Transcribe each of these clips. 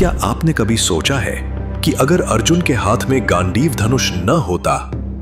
क्या आपने कभी सोचा है कि अगर अर्जुन के हाथ में गांडीव धनुष न होता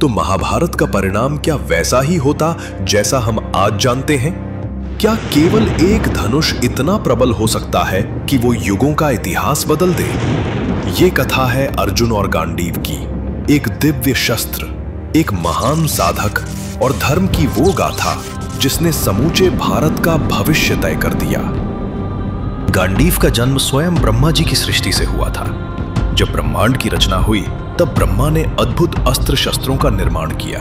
तो महाभारत का परिणाम क्या वैसा ही होता जैसा हम आज जानते हैं? क्या केवल एक धनुष इतना प्रबल हो सकता है कि वो युगों का इतिहास बदल दे? ये कथा है अर्जुन और गांडीव की, एक दिव्य शस्त्र, एक महान साधक और धर्म की वो गाथा जिसने समूचे भारत का भविष्य तय कर दिया। गांडीव का जन्म स्वयं ब्रह्मा जी की सृष्टि से हुआ था। जब ब्रह्मांड की रचना हुई तब ब्रह्मा ने अद्भुत अस्त्र शस्त्रों का निर्माण किया।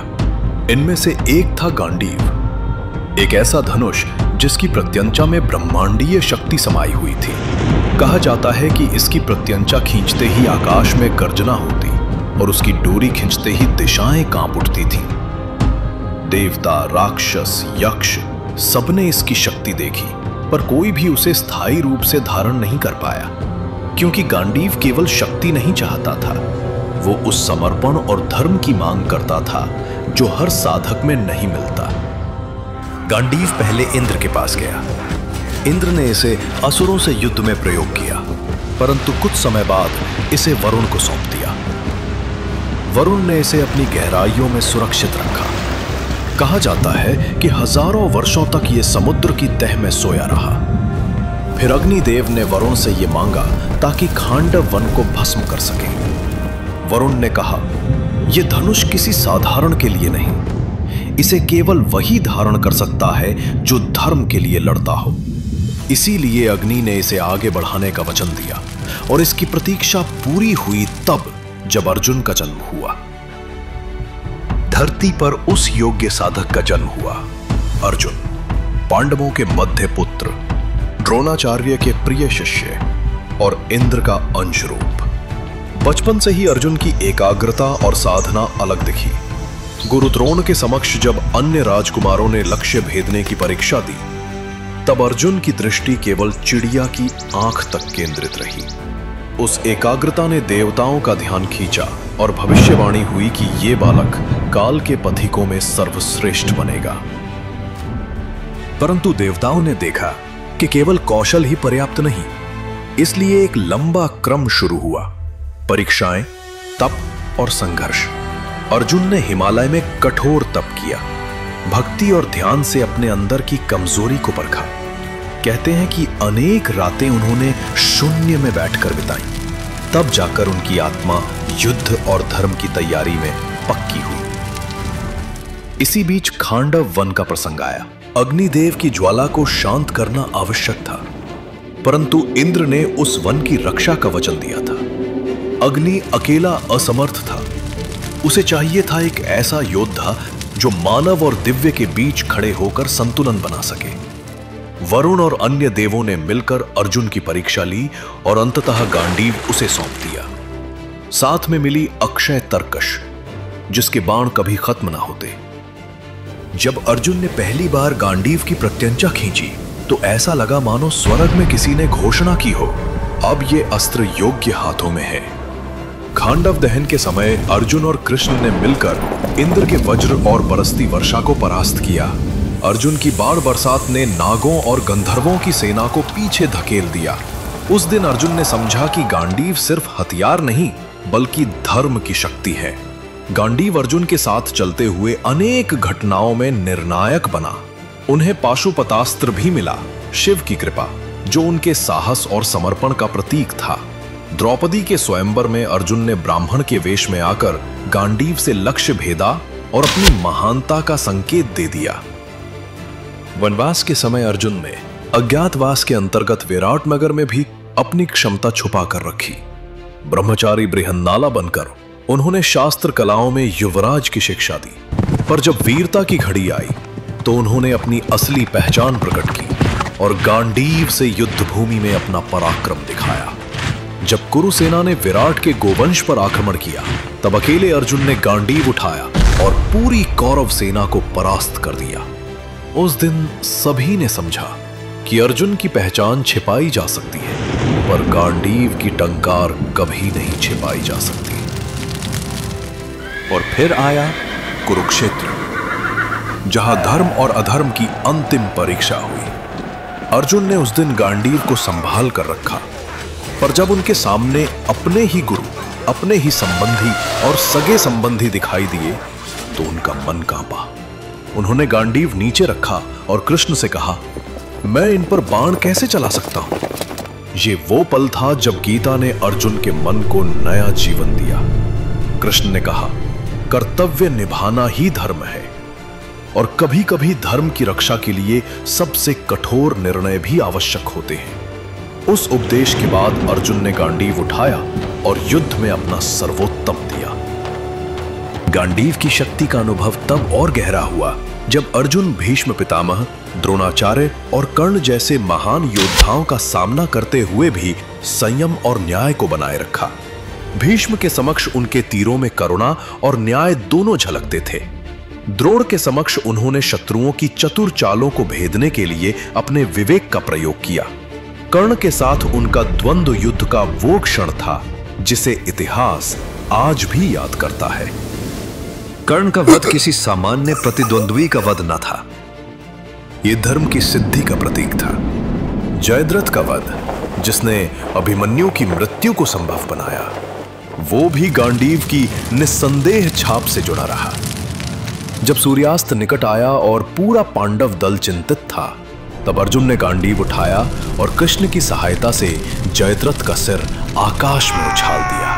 इनमें से एक था गांडीव, एक ऐसा धनुष जिसकी प्रत्यंचा में ब्रह्मांडीय शक्ति समाई हुई थी। कहा जाता है कि इसकी प्रत्यंचा खींचते ही आकाश में गर्जना होती और उसकी डोरी खींचते ही दिशाएं कांप उठती थीं। देवता, राक्षस, यक्ष सबने इसकी शक्ति देखी, पर कोई भी उसे स्थायी रूप से धारण नहीं कर पाया, क्योंकि गांडीव केवल शक्ति नहीं चाहता था, वो उस समर्पण और धर्म की मांग करता था जो हर साधक में नहीं मिलता। गांडीव पहले इंद्र के पास गया। इंद्र ने इसे असुरों से युद्ध में प्रयोग किया, परंतु कुछ समय बाद इसे वरुण को सौंप दिया। वरुण ने इसे अपनी गहराइयों में सुरक्षित रखा। कहा जाता है कि हजारों वर्षों तक यह समुद्र की तह में सोया रहा। फिर अग्निदेव ने वरुण से यह मांगा ताकि खांडव वन को भस्म कर सके। वरुण ने कहा, यह धनुष किसी साधारण के लिए नहीं, इसे केवल वही धारण कर सकता है जो धर्म के लिए लड़ता हो। इसीलिए अग्नि ने इसे आगे बढ़ाने का वचन दिया और इसकी प्रतीक्षा पूरी हुई तब जब अर्जुन का जन्म हुआ। धरती पर उस योग्य साधक का जन्म हुआ, अर्जुन, पांडवों के मध्य पुत्र, द्रोणाचार्य के प्रिय शिष्य और इंद्र का अंश रूप। बचपन से ही अर्जुन की एकाग्रता और साधना अलग दिखी। गुरु द्रोण के समक्ष जब अन्य राजकुमारों ने लक्ष्य भेदने की परीक्षा दी, तब अर्जुन की दृष्टि केवल चिड़िया की आंख तक केंद्रित रही। उस एकाग्रता ने देवताओं का ध्यान खींचा और भविष्यवाणी हुई कि ये बालक काल के पथिकों में सर्वश्रेष्ठ बनेगा। परंतु देवताओं ने देखा कि केवल कौशल ही पर्याप्त नहीं, इसलिए एक लंबा क्रम शुरू हुआ, परीक्षाएं, तप और संघर्ष। अर्जुन ने हिमालय में कठोर तप किया, भक्ति और ध्यान से अपने अंदर की कमजोरी को परखा। कहते हैं कि अनेक रातें उन्होंने शून्य में बैठकर बिताई, तब जाकर उनकी आत्मा युद्ध और धर्म की तैयारी में पक्की हुई। इसी बीच खांडव वन का प्रसंग आया। अग्निदेव की ज्वाला को शांत करना आवश्यक था, परंतु इंद्र ने उस वन की रक्षा का वचन दिया था। अग्नि अकेला असमर्थ था, उसे चाहिए था एक ऐसा योद्धा जो मानव और दिव्य के बीच खड़े होकर संतुलन बना सके। वरुण और अन्य देवों ने मिलकर अर्जुन की परीक्षा ली और अंततः गांडीव उसे सौंप दिया। साथ में मिली अक्षय तरकश, जिसके बाण कभी खत्म ना होते। जब अर्जुन ने पहली बार गांडीव की प्रत्यंचा खींची तो ऐसा लगा मानो स्वर्ग में किसी ने घोषणा की हो, अब ये अस्त्र योग्य हाथों में है। खांडव दहन के समय अर्जुन और कृष्ण ने मिलकर इंद्र के वज्र और बरसती वर्षा को परास्त किया। अर्जुन की बाण बरसात ने नागों और गंधर्वों की सेना को पीछे धकेल दिया। उस दिन अर्जुन ने समझा कि गांडीव सिर्फ हथियार नहीं बल्कि धर्म की शक्ति है। गांडीव अर्जुन के साथ चलते हुए अनेक घटनाओं में निर्णायक बना। उन्हें पाशुपतास्त्र भी मिला, शिव की कृपा, जो उनके साहस और समर्पण का प्रतीक था। द्रौपदी के स्वयंवर में अर्जुन ने ब्राह्मण के वेश में आकर गांडीव से लक्ष्य भेदा और अपनी महानता का संकेत दे दिया। वनवास के समय अर्जुन ने अज्ञातवास के अंतर्गत विराट नगर में भी अपनी क्षमता छुपा कर रखी। ब्रह्मचारी बृहन्नाला बनकर उन्होंने शास्त्र कलाओं में युवराज की शिक्षा दी, पर जब वीरता की घड़ी आई तो उन्होंने अपनी असली पहचान प्रकट की और गांडीव से युद्ध भूमि में अपना पराक्रम दिखाया। जब कुरुसेना ने विराट के गोवंश पर आक्रमण किया तब अकेले अर्जुन ने गांडीव उठाया और पूरी कौरव सेना को परास्त कर दिया। उस दिन सभी ने समझा कि अर्जुन की पहचान छिपाई जा सकती है, पर गांडीव की टंकार कभी नहीं छिपाई जा सकती। और फिर आया कुरुक्षेत्र, जहां धर्म और अधर्म की अंतिम परीक्षा हुई। अर्जुन ने उस दिन गांडीव को संभाल कर रखा, पर जब उनके सामने अपने ही गुरु, अपने ही संबंधी और सगे संबंधी दिखाई दिए तो उनका मन कांपा। उन्होंने गांडीव नीचे रखा और कृष्ण से कहा, मैं इन पर बाण कैसे चला सकता हूं? ये वो पल था जब गीता ने अर्जुन के मन को नया जीवन दिया। कृष्ण ने कहा, कर्तव्य निभाना ही धर्म है और कभी कभी धर्म की रक्षा के लिए सबसे कठोर निर्णय भी आवश्यक होते हैं। उस उपदेश के बाद अर्जुन ने गांडीव उठाया और युद्ध में अपना सर्वोत्तम दिया। गांडीव की शक्ति का अनुभव तब और गहरा हुआ जब अर्जुन भीष्म पितामह, द्रोणाचार्य और कर्ण जैसे महान योद्धाओं का सामना करते हुए भी संयम और न्याय को बनाए रखा। भीष्म के समक्ष उनके तीरों में करुणा और न्याय दोनों झलकते थे। द्रोण के समक्ष उन्होंने शत्रुओं की चतुर चालों को भेदने के लिए अपने विवेक का प्रयोग किया। कर्ण के साथ उनका द्वंद्व युद्ध का वो क्षण था जिसे इतिहास आज भी याद करता है। कर्ण का वध किसी सामान्य प्रतिद्वंद्वी का वध न था, यह धर्म की सिद्धि का प्रतीक था। जयद्रथ का वध, जिसने अभिमन्यु की मृत्यु को संभव बनाया, वो भी गांडीव की निस्संदेह छाप से जुड़ा रहा। जब सूर्यास्त निकट आया और पूरा पांडव दल चिंतित था, तब अर्जुन ने गांडीव उठाया और कृष्ण की सहायता से जयद्रथ का सिर आकाश में उछाल दिया।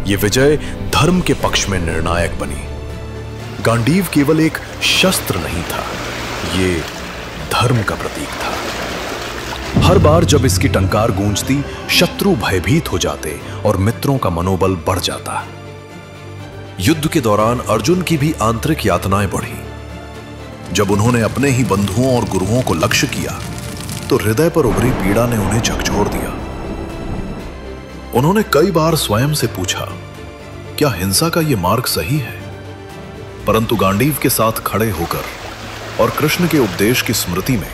यह विजय धर्म के पक्ष में निर्णायक बनी। गांडीव केवल एक शस्त्र नहीं था, ये धर्म का प्रतीक था। हर बार जब इसकी टंकार गूंजती, शत्रु भयभीत हो जाते और मित्रों का मनोबल बढ़ जाता। युद्ध के दौरान अर्जुन की भी आंतरिक यातनाएं बढ़ी। जब उन्होंने अपने ही बंधुओं और गुरुओं को लक्ष्य किया तो हृदय पर उभरी पीड़ा ने उन्हें झकझोर दिया। उन्होंने कई बार स्वयं से पूछा, क्या हिंसा का यह मार्ग सही है? परंतु गांडीव के साथ खड़े होकर और कृष्ण के उपदेश की स्मृति में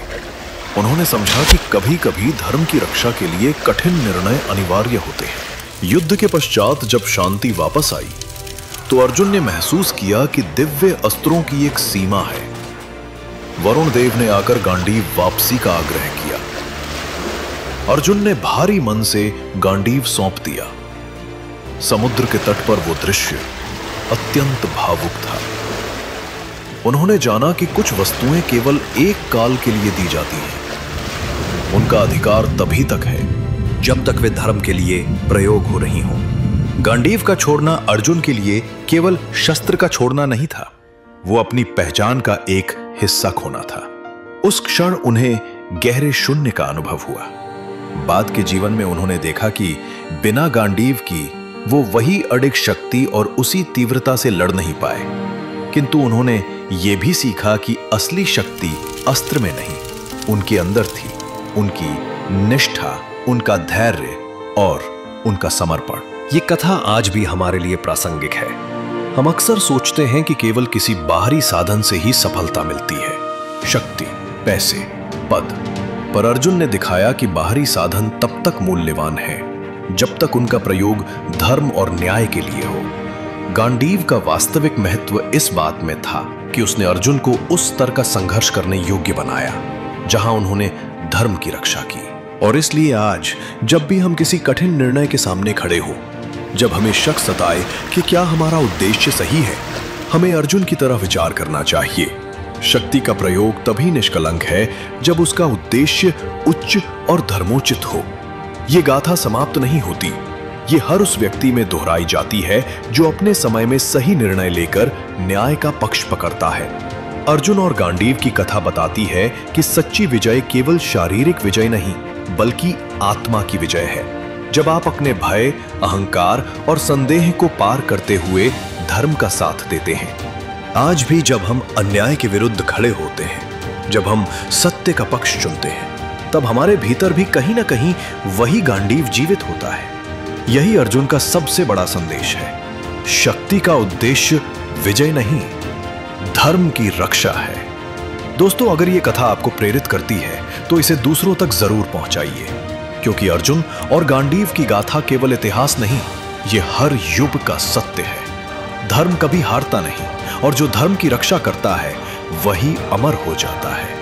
उन्होंने समझा कि कभी कभी धर्म की रक्षा के लिए कठिन निर्णय अनिवार्य होते हैं। युद्ध के पश्चात जब शांति वापस आई तो अर्जुन ने महसूस किया कि दिव्य अस्त्रों की एक सीमा है। वरुण देव ने आकर गांडीव वापसी का आग्रह किया। अर्जुन ने भारी मन से गांडीव सौंप दिया। समुद्र के तट पर वो दृश्य अत्यंत भावुक था। उन्होंने जाना कि कुछ वस्तुएं केवल एक काल के लिए दी जाती हैं। उनका अधिकार तभी तक है जब तक वे धर्म के लिए प्रयोग हो रही हों। गांडीव का छोड़ना अर्जुन के लिए केवल शस्त्र का छोड़ना नहीं था, वो अपनी पहचान का एक हिस्सा खोना था। उस क्षण उन्हें गहरे शून्य का अनुभव हुआ। बाद के जीवन में उन्होंने देखा कि बिना गांडीव की वो वही अडिग शक्ति और उसी तीव्रता से लड़ नहीं पाए, किंतु उन्होंने ये भी सीखा कि असली शक्ति अस्त्र में नहीं, उनके अंदर थी। उनकी निष्ठा, उनका धैर्य और उनका समर्पण। ये कथा आज भी हमारे लिए प्रासंगिक है। हम अक्सर सोचते हैं कि केवल किसी बाहरी साधन से ही सफलता मिलती है, शक्ति, पैसे, पद। पर अर्जुन ने दिखाया कि बाहरी साधन तब तक मूल्यवान है जब तक उनका प्रयोग धर्म और न्याय के लिए हो। गांडीव का वास्तविक महत्व इस बात में था कि उसने अर्जुन को उस स्तर का संघर्ष करने योग्य बनाया जहां उन्होंने धर्म की रक्षा की। और इसलिए आज जब भी हम किसी कठिन निर्णय के सामने खड़े हो, जब हमें शक सताए कि क्या हमारा उद्देश्य सही है, हमें अर्जुन की तरह विचार करना चाहिए। शक्ति का प्रयोग तभी निष्कलंक है जब उसका उद्देश्य उच्च और धर्मोचित हो। ये गाथा समाप्त नहीं होती, ये हर उस व्यक्ति में दोहराई जाती है जो अपने समय में सही निर्णय लेकर न्याय का पक्ष पकड़ता है। अर्जुन और गांडीव की कथा बताती है कि सच्ची विजय केवल शारीरिक विजय नहीं, बल्कि आत्मा की विजय है। जब आप अपने भय, अहंकार और संदेह को पार करते हुए धर्म का साथ देते हैं। आज भी जब हम अन्याय के विरुद्ध खड़े होते हैं, जब हम सत्य का पक्ष चुनते हैं, तब हमारे भीतर भी कहीं ना कहीं वही गांडीव जीवित होता है। यही अर्जुन का सबसे बड़ा संदेश है। शक्ति का उद्देश्य विजय नहीं, धर्म की रक्षा है। दोस्तों, अगर यह कथा आपको प्रेरित करती है तो इसे दूसरों तक जरूर पहुंचाइए, क्योंकि अर्जुन और गांडीव की गाथा केवल इतिहास नहीं, यह हर युग का सत्य है। धर्म कभी हारता नहीं और जो धर्म की रक्षा करता है वही अमर हो जाता है।